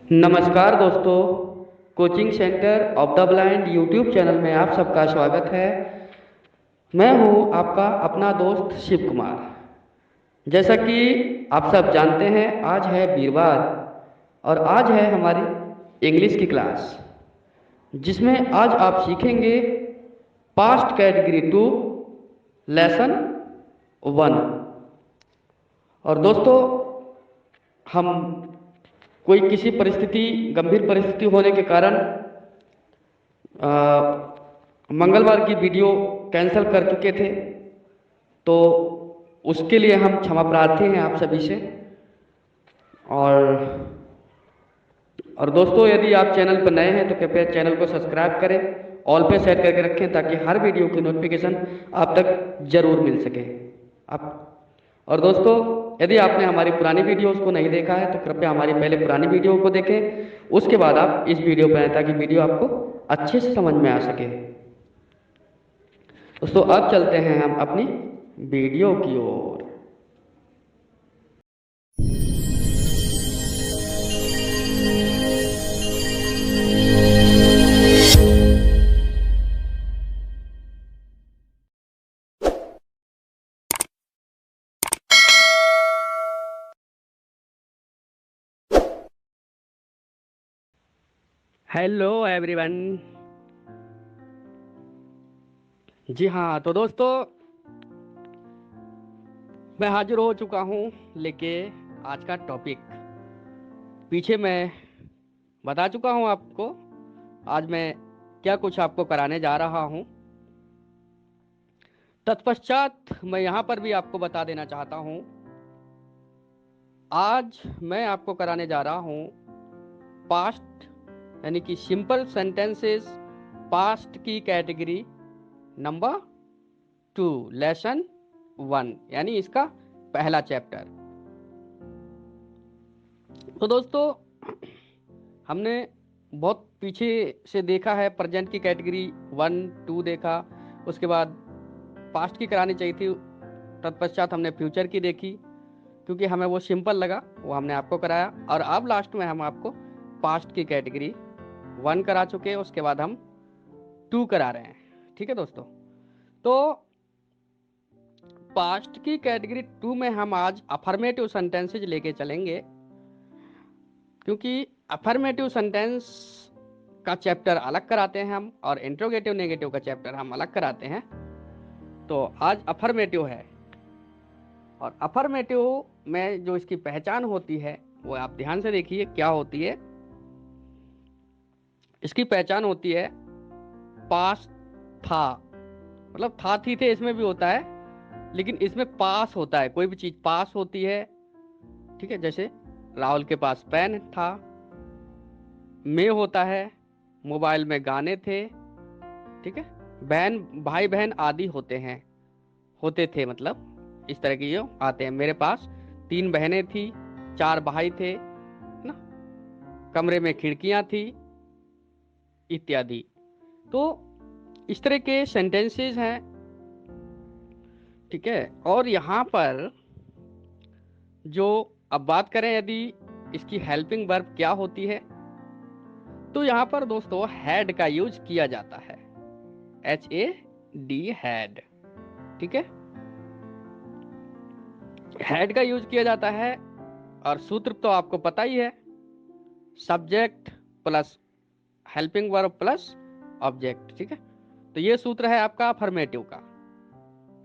नमस्कार दोस्तों, coaching centre of the blind YouTube channel में आप सबका स्वागत है। मैं हूं आपका अपना दोस्त शिव कुमार। जैसा कि आप सब जानते हैं, आज है वीरवार और आज है हमारी इंग्लिश की क्लास, जिसमें आज आप सीखेंगे पास्ट कैटेगरी 2 लेसन 1। और दोस्तों, हम कोई किसी परिस्थिति गंभीर परिस्थिति होने के कारण मंगलवार की वीडियो कैंसिल कर चुके थे, तो उसके लिए हम क्षमा प्रार्थी हैं आप सभी से। और दोस्तों, यदि आप चैनल पर नए हैं तो कृपया चैनल को सब्सक्राइब करें, ऑल पे सेट करके रखें ताकि हर वीडियो की नोटिफिकेशन आप तक जरूर मिल सके। आप और दोस्तों, यदि आपने हमारी पुरानी वीडियोस को नहीं देखा है तो कृपया हमारी पहले पुरानी वीडियो को देखें, उसके बाद आप इस वीडियो पर आएं ताकि वीडियो आपको अच्छे से समझ में आ सके। दोस्तों, अब चलते हैं हम अपनी वीडियो की ओर। Hello everyone. जी हाँ, तो दोस्तों, मैं हाजिर हो चुका हूँ लेके आज का टॉपिक। पीछे मैं बता चुका हूँ आपको आज मैं क्या कुछ आपको कराने जा रहा हूँ। तत्पश्चात मैं यहाँ पर भी आपको बता देना चाहता हूँ, आज मैं आपको कराने जा रहा हूँ पास्ट यानी कि सिंपल सेंटेंसेस पास्ट की कैटेगरी नंबर 2 लेसन 1 यानी इसका पहला चैप्टर। तो दोस्तों, हमने बहुत पीछे से देखा है, प्रेजेंट की कैटेगरी 1 2 देखा, उसके बाद पास्ट की करानी चाहिए थी, तत्पश्चात हमने फ्यूचर की देखी क्योंकि हमें वो सिंपल लगा, वो हमने आपको कराया। और अब लास्ट में हम आपको पास्ट की कैटेगरी 1 करा चुके हैं, उसके बाद हम 2 करा रहे हैं। ठीक है दोस्तों, तो पास्ट की कैटेगरी 2 में हम आज अफर्मेटिव सेंटेंसेज लेके चलेंगे, क्योंकि अफर्मेटिव सेंटेंस का चैप्टर अलग कराते हैं हम और इंट्रोगेटिव नेगेटिव का चैप्टर हम अलग कराते हैं। तो आज अफर्मेटिव है, और अफर्मेटिव में जो इसकी पहचान होती है वो आप ध्यान से देखिए क्या होती है। इसकी पहचान होती है पास था, मतलब था थी थे इसमें भी होता है, लेकिन इसमें पास होता है, कोई भी चीज पास होती है। ठीक है, जैसे राहुल के पास पेन था, में होता है, मोबाइल में गाने थे। ठीक है, बहन भाई बहन आदि होते हैं, होते थे, मतलब इस तरह के जो आते हैं। मेरे पास 3 बहनें थी, 4 भाई थे ना, कमरे में खिड़कियां थी, इत्यादि। तो इस तरह के सेंटेंसेस हैं। ठीक है, और यहाँ पर जो अब बात करें यदि इसकी हेल्पिंग वर्ब क्या होती है, तो यहाँ पर दोस्तों हैड का यूज किया जाता है, HAD हैड। ठीक है, हैड का यूज किया जाता है, और सूत्र तो आपको पता ही है, subject plus helping verb plus object. ठीक है, तो ये सूत्र है आपका अफर्मेटिव का,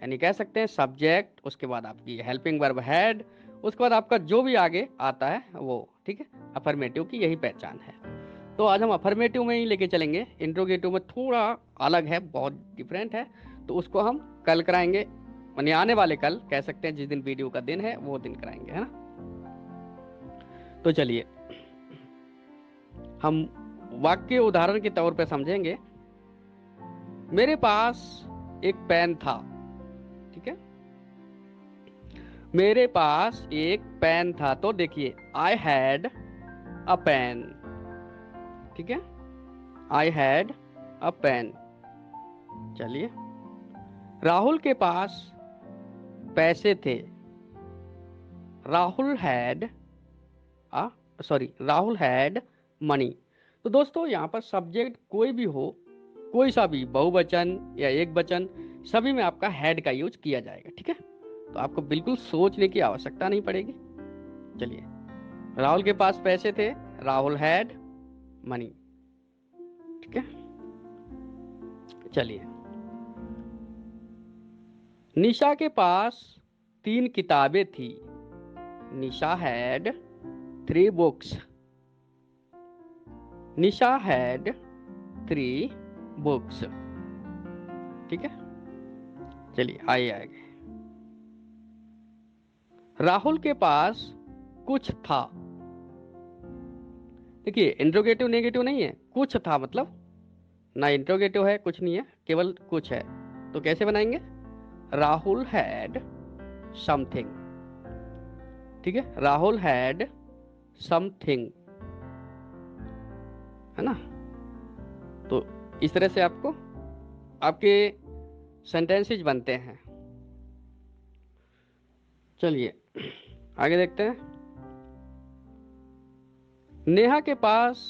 यानी कह सकते हैं सब्जेक्ट, उसके बाद आपकी हेल्पिंग वर्ब हैड, उसके बाद आपका जो भी आगे आता है वो। ठीक है, अफर्मेटिव की यही पहचान है। तो आज हम अफर्मेटिव में ही लेके चलेंगे, इंट्रोगेटिव में थोड़ा अलग है, बहुत डिफरेंट है, तो उसको हम कल कराएंगे, यानी आने वाले कल कह सकते हैं, जिस दिन वीडियो का दिन है वो दिन कराएंगे, है ना। तो चलिए हम वाक्य उदाहरण के तौर पे समझेंगे। मेरे पास एक पेन था। ठीक है, मेरे पास एक पेन था, तो देखिए आई हैड अ पेन। ठीक है, आई हैड अ पेन। चलिए, राहुल के पास पैसे थे, Rahul had a sorry, Rahul had money. तो दोस्तों यहाँ पर सब्जेक्ट कोई भी हो, कोई सा भी, बहुवचन या एक वचन, सभी में आपका हैड का यूज किया जाएगा। ठीक है, तो आपको बिल्कुल सोचने की आवश्यकता नहीं पड़ेगी। चलिए, राहुल के पास पैसे थे, राहुल हैड मनी। ठीक है, चलिए, निशा के पास 3 किताबें थी, Nisha had 3 books. Nisha had 3 books. ठीक है, चलिए आइए आगे। राहुल के पास कुछ था। देखिए, इंट्रोगेटिव नेगेटिव नहीं है, कुछ था मतलब ना इंट्रोगेटिव है, कुछ नहीं है, केवल कुछ है। तो कैसे बनाएंगे? Rahul had something. ठीक है, राहुल हैड समथिंग, है ना। तो इस तरह से आपको आपके सेंटेंसेस बनते हैं। चलिए आगे देखते हैं। नेहा के पास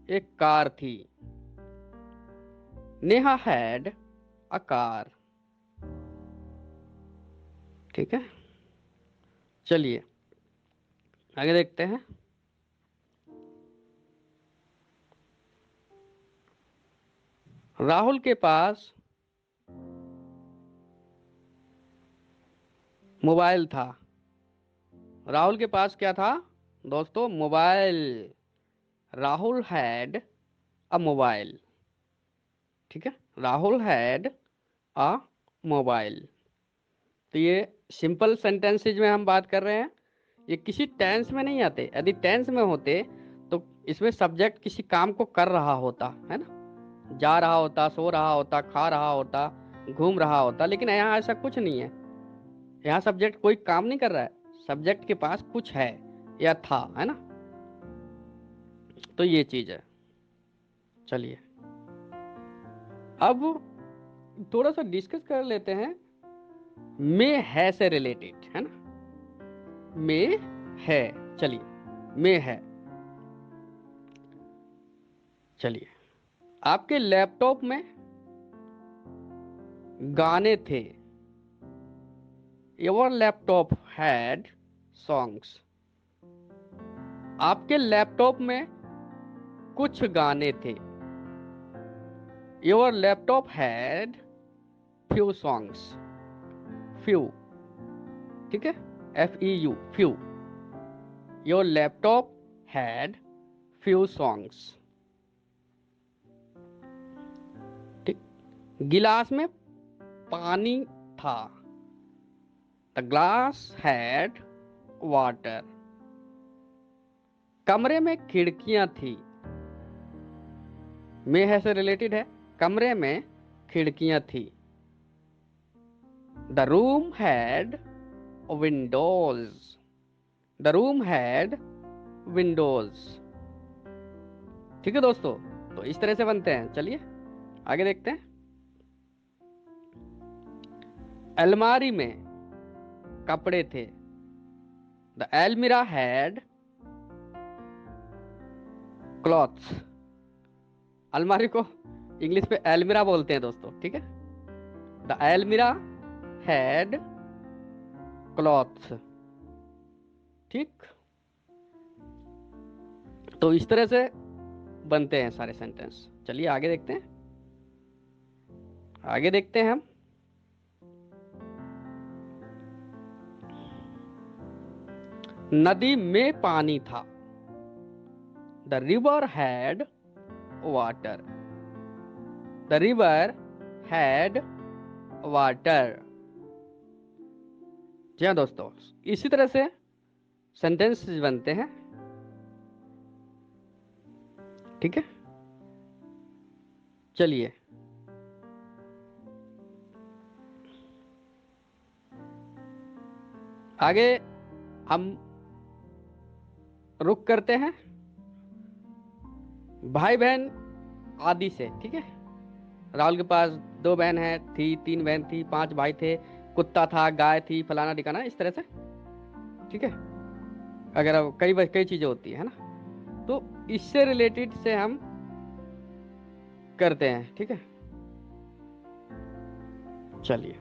एक कार थी, नेहा हैड अ कार। ठीक है, चलिए आगे देखते हैं। राहुल के पास मोबाइल था। राहुल के पास क्या था दोस्तों? Mobile. Rahul had a mobile. ठीक है, राहुल हैड अ मोबाइल। तो ये सिंपल सेंटेंसेज में हम बात कर रहे हैं, ये किसी टेंस में नहीं आते। यदि टेंस में होते तो इसमें सब्जेक्ट किसी काम को कर रहा होता, है ना, जा रहा होता, सो रहा होता, खा रहा होता, घूम रहा होता। लेकिन यहाँ ऐसा कुछ नहीं है, यहाँ सब्जेक्ट कोई काम नहीं कर रहा है, सब्जेक्ट के पास कुछ है या था, है ना। तो ये चीज है। चलिए अब थोड़ा सा डिस्कस कर लेते हैं मे है से रिलेटेड, है ना। मे है, चलिए, मे है। चलिए, आपके लैपटॉप में गाने थे, योर लैपटॉप हैड सॉन्ग्स। आपके लैपटॉप में कुछ गाने थे, your laptop had few songs. Few, ठीक है, FEU, few. Your laptop had few songs. ठीक, गिलास में पानी था, द ग्लास हैड वाटर। कमरे में खिड़कियां थी, में है से रिलेटेड है, कमरे में खिड़कियां थी। The room had Windows. The room had Windows. ठीक है दोस्तों, तो इस तरह से बनते हैं। चलिए आगे देखते हैं। अलमारी में कपड़े थे, द एलमीरा हैड क्लॉथ्स। अलमारी को इंग्लिश पे एलमीरा बोलते हैं दोस्तों। ठीक है, द एलमीरा हैड क्लॉथ्स। ठीक, तो इस तरह से बनते हैं सारे सेंटेंस। चलिए आगे देखते हैं। आगे देखते हैं हम। नदी में पानी था, the river had water. The river had water. जी हाँ दोस्तों, इसी तरह से सेंटेंस बनते हैं। ठीक है, चलिए आगे हम रुक करते हैं भाई बहन आदि से। ठीक है, राहुल के पास 2 बहन है थी, 3 बहन थी, 5 भाई थे, कुत्ता था, गाय थी, फलाना ठिकाना, इस तरह से। ठीक है, अगर अब कई चीजें होती है ना, तो इससे रिलेटेड से हम करते हैं। ठीक है, चलिए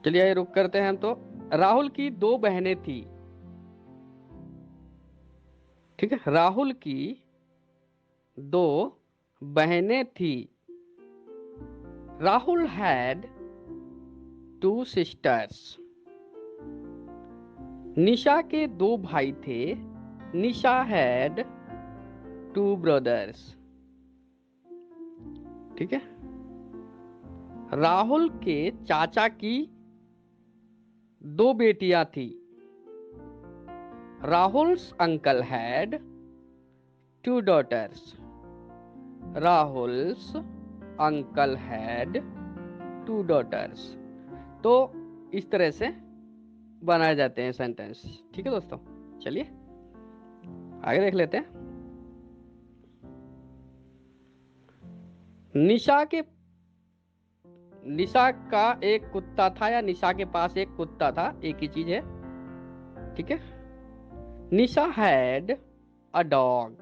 चलिए ये रुक करते हैं हम। तो राहुल की दो बहनें थी। ठीक है, राहुल की दो बहनें थी। Rahul had two sisters. Nisha के दो भाई थे। Nisha had two brothers. ठीक है, राहुल के चाचा की दो बेटियां थी। Rahul's uncle had two daughters. Rahul's uncle had two daughters. तो इस तरह से बनाए जाते हैं सेंटेंस। ठीक है दोस्तों, चलिए आगे देख लेते हैं। निशा का एक कुत्ता था, या निशा के पास एक कुत्ता था, एक ही चीज है। ठीक है, Nisha had a dog.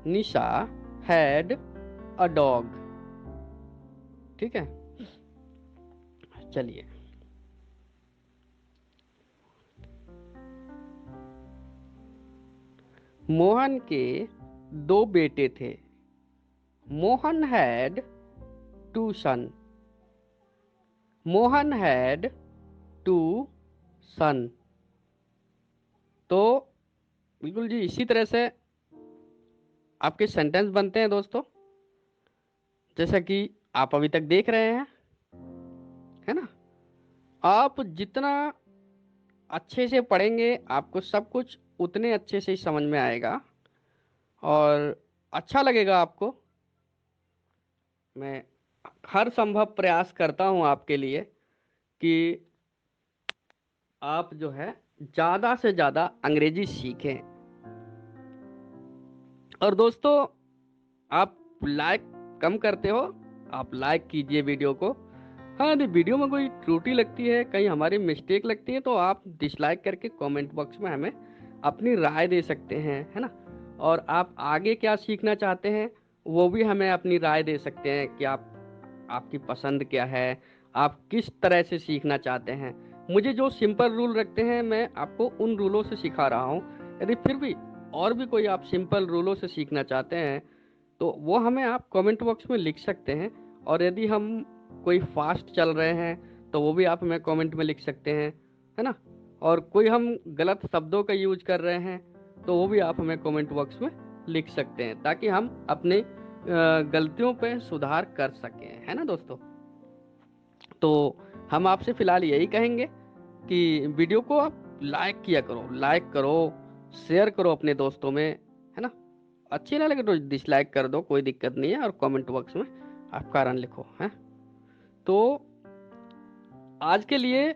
Nisha had a dog. ठीक है, चलिए मोहन के दो बेटे थे। Mohan had two son. Mohan had two son. तो बिल्कुल जी इसी तरह से आपके सेंटेंस बनते हैं दोस्तों, जैसा कि आप अभी तक देख रहे हैं, है ना। आप जितना अच्छे से पढ़ेंगे आपको सब कुछ उतने अच्छे से ही समझ में आएगा और अच्छा लगेगा आपको। मैं हर संभव प्रयास करता हूं आपके लिए कि आप जो है ज़्यादा से ज़्यादा अंग्रेजी सीखें। और दोस्तों, आप लाइक कम करते हो, आप लाइक कीजिए वीडियो को। हाँ, यदि वीडियो में कोई त्रुटि लगती है, कहीं हमारी मिस्टेक लगती है, तो आप डिसलाइक करके कमेंट बॉक्स में हमें अपनी राय दे सकते हैं, है ना। और आप आगे क्या सीखना चाहते हैं वो भी हमें अपनी राय दे सकते हैं कि आपकी पसंद क्या है, आप किस तरह से सीखना चाहते हैं। मुझे जो सिंपल रूल रखते हैं मैं आपको उन रूलों से सिखा रहा हूँ। यदि फिर भी और भी कोई आप सिंपल रूलों से सीखना चाहते हैं तो वो हमें आप कमेंट बॉक्स में लिख सकते हैं। और यदि हम कोई फास्ट चल रहे हैं तो वो भी आप हमें कमेंट में लिख सकते हैं, है ना। और कोई हम गलत शब्दों का यूज कर रहे हैं तो वो भी आप हमें कमेंट बॉक्स में लिख सकते हैं, ताकि हम अपने गलतियों पे सुधार कर सकें, है ना दोस्तों। तो हम आपसे फिलहाल यही कहेंगे कि वीडियो को आप लाइक किया करो, लाइक करो, शेयर करो अपने दोस्तों में, है ना। अच्छी ना लगे तो डिसलाइक कर दो, कोई दिक्कत नहीं है। और कमेंट बॉक्स में आप कारण लिखो, है। तो आज के लिए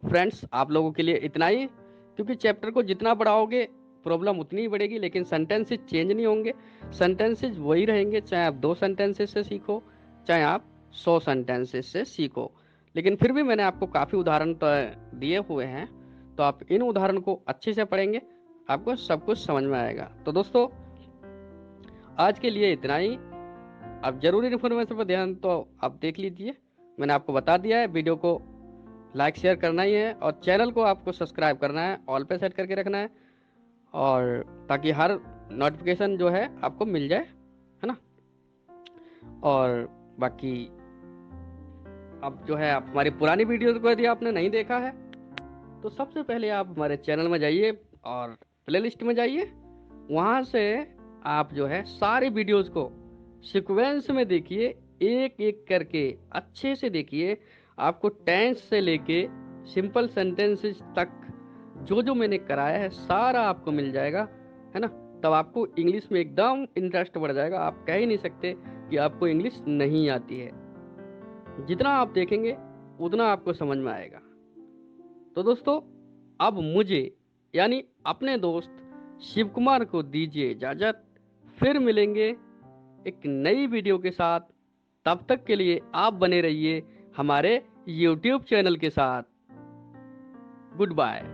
फ्रेंड्स आप लोगों के लिए इतना ही, क्योंकि चैप्टर को जितना बढ़ाओगे प्रॉब्लम उतनी ही बढ़ेगी, लेकिन सेंटेंसेस चेंज नहीं होंगे। सेंटेंसेस वही रहेंगे, चाहे आप 2 सेंटेंसेस से सीखो, चाहे आप 100 सेंटेंसेस से सीखो। लेकिन फिर भी मैंने आपको काफ़ी उदाहरण तो दिए हुए हैं, तो आप इन उदाहरण को अच्छे से पढ़ेंगे, आपको सब कुछ समझ में आएगा। तो दोस्तों आज के लिए इतना ही। आप जरूरी इन्फॉर्मेशन पर ध्यान तो आप देख लीजिए, मैंने आपको बता दिया है। वीडियो को लाइक शेयर करना ही है, और चैनल को आपको सब्सक्राइब करना है, ऑल पे सेट करके रखना है, और ताकि हर नोटिफिकेशन जो है आपको मिल जाए, है ना। और बाकी अब जो है आप हमारी पुरानी वीडियोस को यदि आपने नहीं देखा है तो सबसे पहले आप हमारे चैनल में जाइए और प्लेलिस्ट में जाइए। वहाँ से आप जो है सारी वीडियोस को सीक्वेंस में देखिए, एक एक करके अच्छे से देखिए। आपको टेंस से लेके सिंपल सेंटेंसेस तक जो जो मैंने कराया है सारा आपको मिल जाएगा, है ना। तब आपको इंग्लिश में एकदम इंटरेस्ट बढ़ जाएगा। आप कह ही नहीं सकते कि आपको इंग्लिश नहीं आती है। जितना आप देखेंगे उतना आपको समझ में आएगा। तो दोस्तों अब मुझे यानी अपने दोस्त शिव कुमार को दीजिए इजाजत। फिर मिलेंगे एक नई वीडियो के साथ। तब तक के लिए आप बने रहिए हमारे YouTube चैनल के साथ। Good bye.